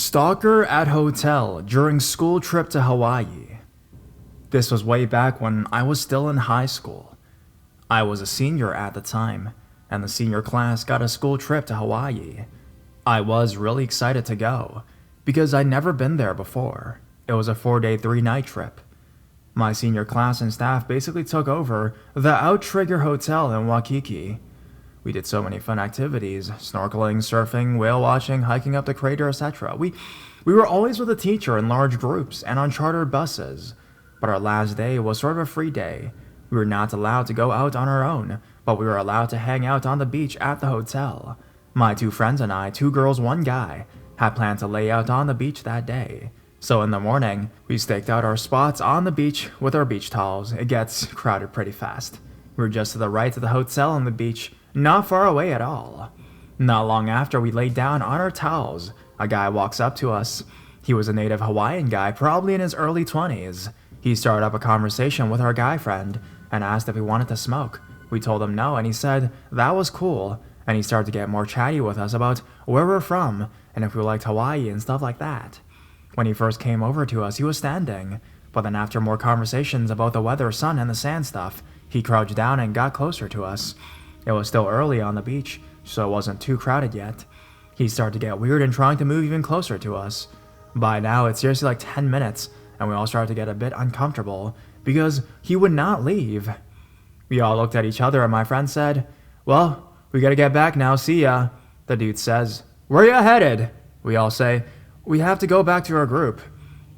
Stalker at hotel during school trip to Hawaii. This was way back when I was still in high school. I was a senior at the time, and the senior class got a school trip to Hawaii. I was really excited to go, because I'd never been there before. It was a 4-day, 3-night trip. My senior class and staff basically took over the Outrigger Hotel in Waikiki. We did so many fun activities: snorkeling, surfing, whale watching, hiking up the crater, etc. We were always with a teacher in large groups and on chartered buses. But our last day was sort of a free day. We were not allowed to go out on our own, but we were allowed to hang out on the beach at the hotel. My 2 friends and I, 2 girls, 1 guy, had planned to lay out on the beach that day. So in the morning, we staked out our spots on the beach with our beach towels. It gets crowded pretty fast. We were just to the right of the hotel on the beach, not far away at all. Not long after we laid down on our towels, a guy walks up to us. He was a native Hawaiian guy, probably in his early 20s. He started up a conversation with our guy friend and asked if we wanted to smoke. We told him no, and he said that was cool, and he started to get more chatty with us about where we're from and if we liked Hawaii and stuff like that. When he first came over to us, he was standing, but then after more conversations about the weather, sun, and the sand stuff, he crouched down and got closer to us. It was still early on the beach, so it wasn't too crowded yet. He started to get weird and trying to move even closer to us. By now, it's seriously like 10 minutes, and we all started to get a bit uncomfortable, because he would not leave. We all looked at each other, and my friend said, "Well, we gotta get back now, see ya." The dude says, "Where ya headed?" We all say, "We have to go back to our group."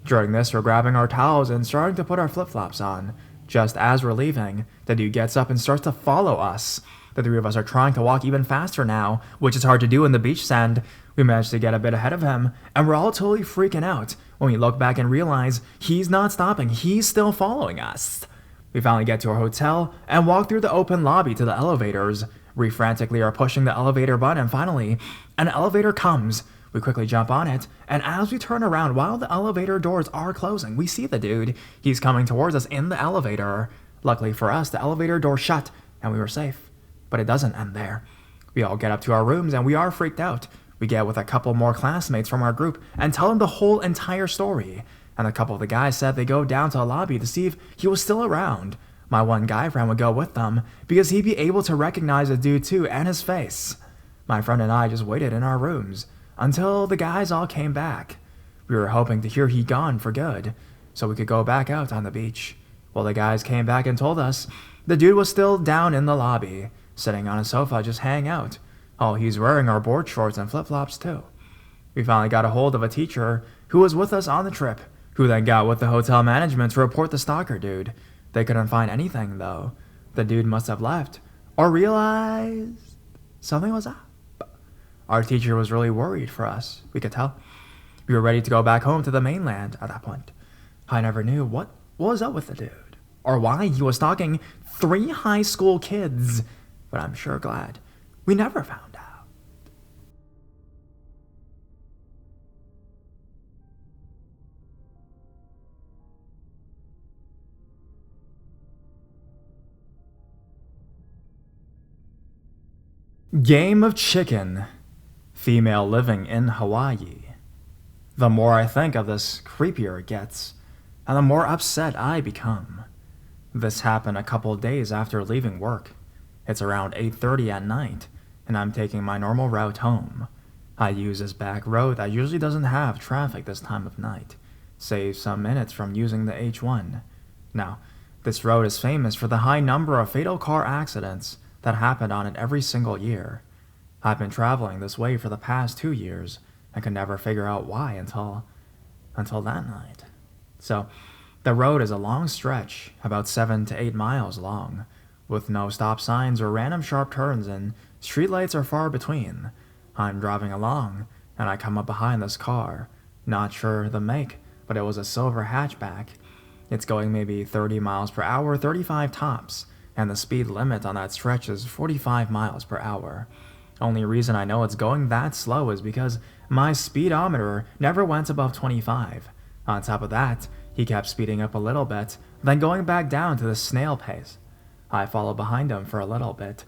During this, we're grabbing our towels and starting to put our flip-flops on. Just as we're leaving, the dude gets up and starts to follow us. The 3 of us are trying to walk even faster now, which is hard to do in the beach sand. We managed to get a bit ahead of him, and we're all totally freaking out when we look back and realize he's not stopping. He's still following us. We finally get to our hotel and walk through the open lobby to the elevators. We frantically are pushing the elevator button, and finally, an elevator comes. We quickly jump on it, and as we turn around while the elevator doors are closing, we see the dude. He's coming towards us in the elevator. Luckily for us, the elevator door shut, and we were safe. But it doesn't end there. We all get up to our rooms, and we are freaked out. We get with a couple more classmates from our group and tell them the whole entire story. And a couple of the guys said they go down to the lobby to see if he was still around. My one guy friend would go with them because he'd be able to recognize the dude too and his face. My friend and I just waited in our rooms until the guys all came back. We were hoping to hear he'd gone for good, so we could go back out on the beach. Well, the guys came back and told us the dude was still down in the lobby, sitting on a sofa just hanging out. Oh, he's wearing our board shorts and flip-flops too. We finally got a hold of a teacher who was with us on the trip, who then got with the hotel management to report the stalker dude. They couldn't find anything though. The dude must have left or realized something was up. Our teacher was really worried for us, we could tell. We were ready to go back home to the mainland at that point. I never knew what was up with the dude, or why he was stalking 3 high school kids, but I'm sure glad we never found out. Game of Chicken. Female living in Hawaii. The more I think of this, creepier it gets, and the more upset I become. This happened a couple of days after leaving work. It's around 8:30 at night, and I'm taking my normal route home. I use this back road that usually doesn't have traffic this time of night, saves some minutes from using the H1. Now, this road is famous for the high number of fatal car accidents that happen on it every single year. I've been traveling this way for the past 2 years and could never figure out why until that night. So, the road is a long stretch, about 7 to 8 miles long, with no stop signs or random sharp turns, and streetlights are far between. I'm driving along, and I come up behind this car. Not sure the make, but it was a silver hatchback. It's going maybe 30 miles per hour, 35 tops, and the speed limit on that stretch is 45 miles per hour. Only reason I know it's going that slow is because my speedometer never went above 25. On top of that, he kept speeding up a little bit, then going back down to the snail pace. I followed behind him for a little bit.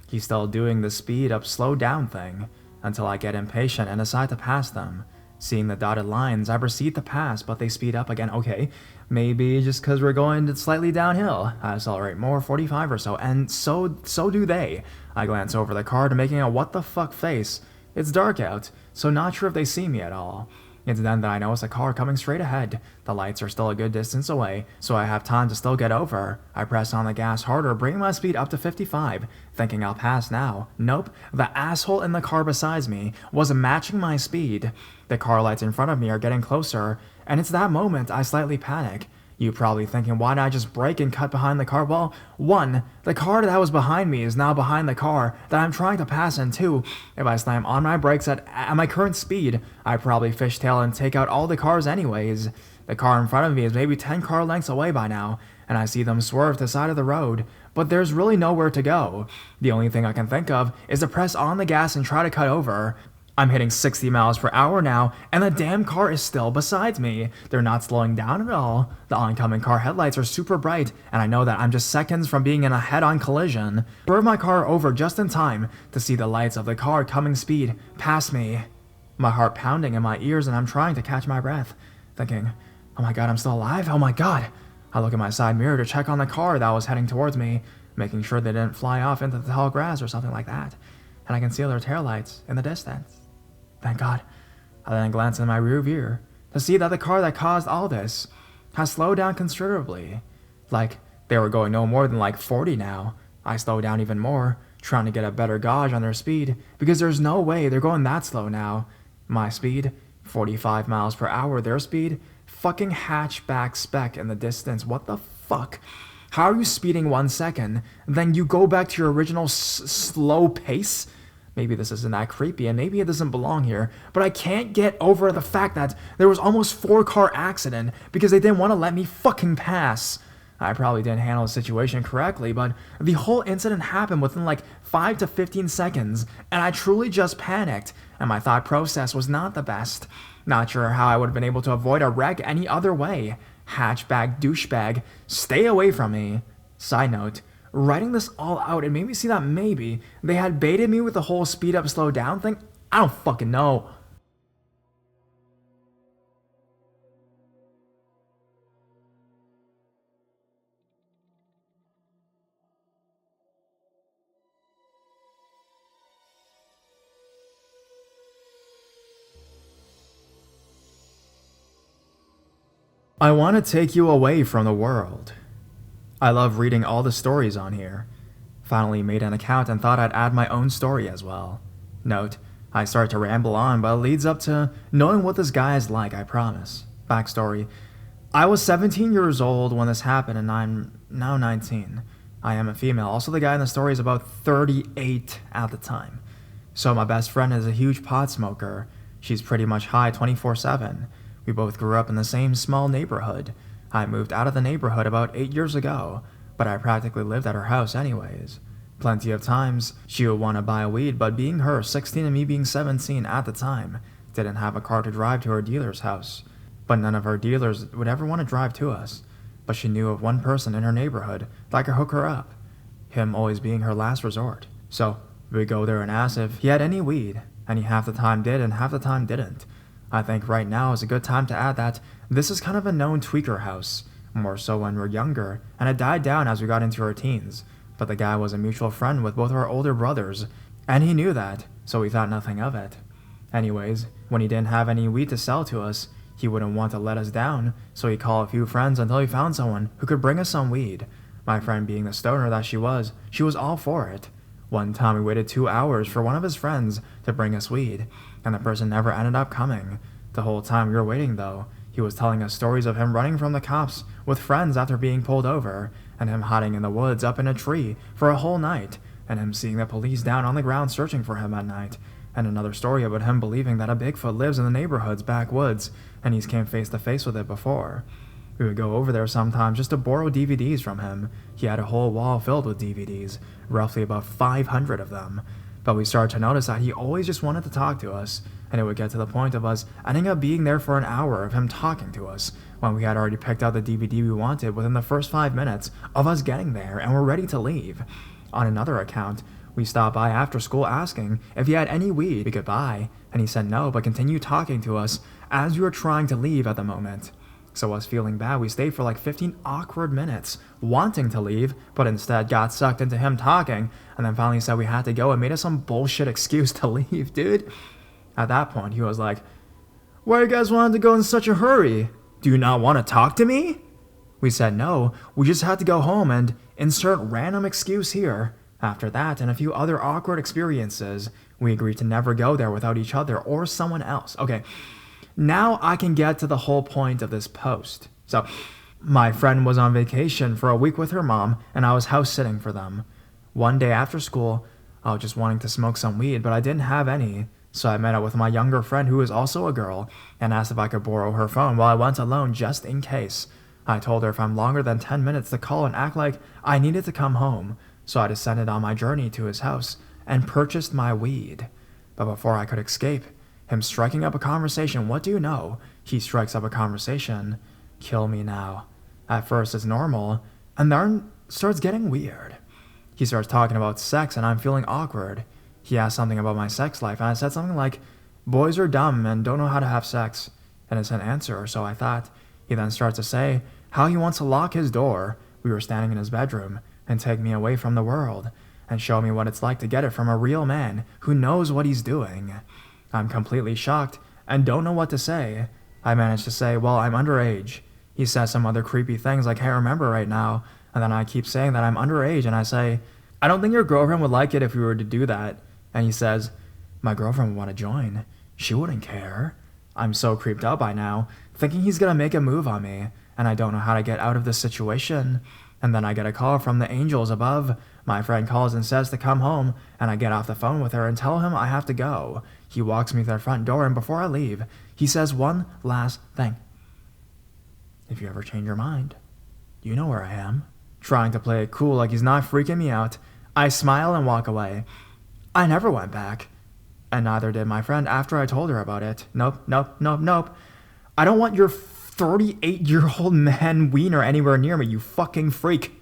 He's still doing the speed up, slow down thing, until I get impatient and decide to pass them. Seeing the dotted lines, I proceed to pass, but they speed up again. Okay, maybe just because we're going slightly downhill. I accelerate more, 45 or so, and so do they. I glance over the car to making a what the fuck face. It's dark out, so not sure if they see me at all. It's then that I notice a car coming straight ahead. The lights are still a good distance away, so I have time to still get over. I press on the gas harder, bringing my speed up to 55, thinking I'll pass now. Nope, the asshole in the car beside me was matching my speed. The car lights in front of me are getting closer, and it's that moment I slightly panic. You probably thinking, why did I just brake and cut behind the car? Well, one, the car that was behind me is now behind the car that I'm trying to pass, and two, if I slam on my brakes at my current speed, I probably fishtail and take out all the cars anyways. The car in front of me is maybe 10 car lengths away by now, and I see them swerve to the side of the road, but there's really nowhere to go. The only thing I can think of is to press on the gas and try to cut over. I'm hitting 60 miles per hour now, and the damn car is still beside me. They're not slowing down at all. The oncoming car headlights are super bright, and I know that I'm just seconds from being in a head-on collision. Swerve my car over just in time to see the lights of the car coming speed past me. My heart pounding in my ears, and I'm trying to catch my breath, thinking, oh my god, I'm still alive? Oh my god. I look in my side mirror to check on the car that was heading towards me, making sure they didn't fly off into the tall grass or something like that, and I can see their taillights in the distance. Thank God. I then glance in my rear view to see that the car that caused all this has slowed down considerably. Like, they were going no more than like 40 now. I slow down even more, trying to get a better gauge on their speed, because there's no way they're going that slow now. My speed, 45 miles per hour, their speed, fucking hatchback spec in the distance. What the fuck? How are you speeding 1 second, then you go back to your original slow pace? Maybe this isn't that creepy, and maybe it doesn't belong here, but I can't get over the fact that there was almost 4-car accident because they didn't want to let me fucking pass. I probably didn't handle the situation correctly, but the whole incident happened within like 5 to 15 seconds, and I truly just panicked, and my thought process was not the best. Not sure how I would have been able to avoid a wreck any other way. Hatchback douchebag, stay away from me. Side note, writing this all out, it made me see that maybe they had baited me with the whole speed up, slow down thing. I don't fucking know. I want to take you away from the world. I love reading all the stories on here. Finally made an account and thought I'd add my own story as well. Note, I start to ramble on, but it leads up to knowing what this guy is like, I promise. Backstory. I was 17 years old when this happened, and I'm now 19. I am a female. Also, the guy in the story is about 38 at the time. So my best friend is a huge pot smoker. She's pretty much high 24/7. We both grew up in the same small neighborhood. I moved out of the neighborhood about 8 years ago, but I practically lived at her house anyways. Plenty of times, she would want to buy weed, but being her, 16 and me being 17 at the time, didn't have a car to drive to her dealer's house. But none of her dealers would ever want to drive to us. But she knew of one person in her neighborhood that could hook her up, him always being her last resort. So, we would go there and ask if he had any weed, and he half the time did and half the time didn't. I think right now is a good time to add that this is kind of a known tweaker house, more so when we're younger, and it died down as we got into our teens. But the guy was a mutual friend with both our older brothers, and he knew that, so we thought nothing of it. Anyways, when he didn't have any weed to sell to us, he wouldn't want to let us down, so he called a few friends until he found someone who could bring us some weed. My friend, being the stoner that she was all for it. One time we waited 2 hours for one of his friends to bring us weed, and the person never ended up coming. The whole time we were waiting, though, he was telling us stories of him running from the cops with friends after being pulled over, and him hiding in the woods up in a tree for a whole night, and him seeing the police down on the ground searching for him at night, and another story about him believing that a Bigfoot lives in the neighborhood's backwoods, and he's came face to face with it before. We would go over there sometimes just to borrow DVDs from him. He had a whole wall filled with DVDs, roughly about 500 of them. But we started to notice that he always just wanted to talk to us, and it would get to the point of us ending up being there for an hour of him talking to us, when we had already picked out the DVD we wanted within the first 5 minutes of us getting there and were ready to leave. On another account, We stopped by after school asking if he had any weed we could buy, and he said no, but continued talking to us as we were trying to leave at the moment. So us feeling bad, we stayed for like 15 awkward minutes, wanting to leave, but instead got sucked into him talking, and then finally said we had to go and made us some bullshit excuse to leave, dude. At that point, he was like, "Why you guys wanted to go in such a hurry? Do you not want to talk to me?" We said no, we just had to go home and insert random excuse here. After that and a few other awkward experiences, we agreed to never go there without each other or someone else. Okay, now I can get to the whole point of this post. So, my friend was on vacation for a week with her mom, and I was house sitting for them. One day after school, I was just wanting to smoke some weed, but I didn't have any. So I met up with my younger friend, who is also a girl, and asked if I could borrow her phone while I went alone just in case. I told her if I'm longer than 10 minutes to call and act like I needed to come home. So I descended on my journey to his house and purchased my weed. But before I could escape, him striking up a conversation, what do you know? He strikes up a conversation. Kill me now. At first it's normal, and then starts getting weird. He starts talking about sex and I'm feeling awkward. He asked something about my sex life and I said something like, "Boys are dumb and don't know how to have sex." And it's an answer, or so I thought. He then starts to say how he wants to lock his door. We were standing in his bedroom and take me away from the world and show me what it's like to get it from a real man who knows what he's doing. I'm completely shocked and don't know what to say. I managed to say, "Well, I'm underage." He says some other creepy things like, "Hey, remember right now," and then I keep saying that I'm underage, and I say, "I don't think your girlfriend would like it if we were to do that." And he says, "My girlfriend would want to join. She wouldn't care." I'm so creeped out by now, thinking he's gonna make a move on me, and I don't know how to get out of this situation. And then I get a call from the angels above. My friend calls and says to come home, and I get off the phone with her and tell him I have to go. He walks me to the front door, and before I leave, he says one last thing. "If you ever change your mind, you know where I am." Trying to play it cool like he's not freaking me out, I smile and walk away. I never went back, and neither did my friend after I told her about it. Nope. I don't want your 38-year-old man wiener anywhere near me, you fucking freak.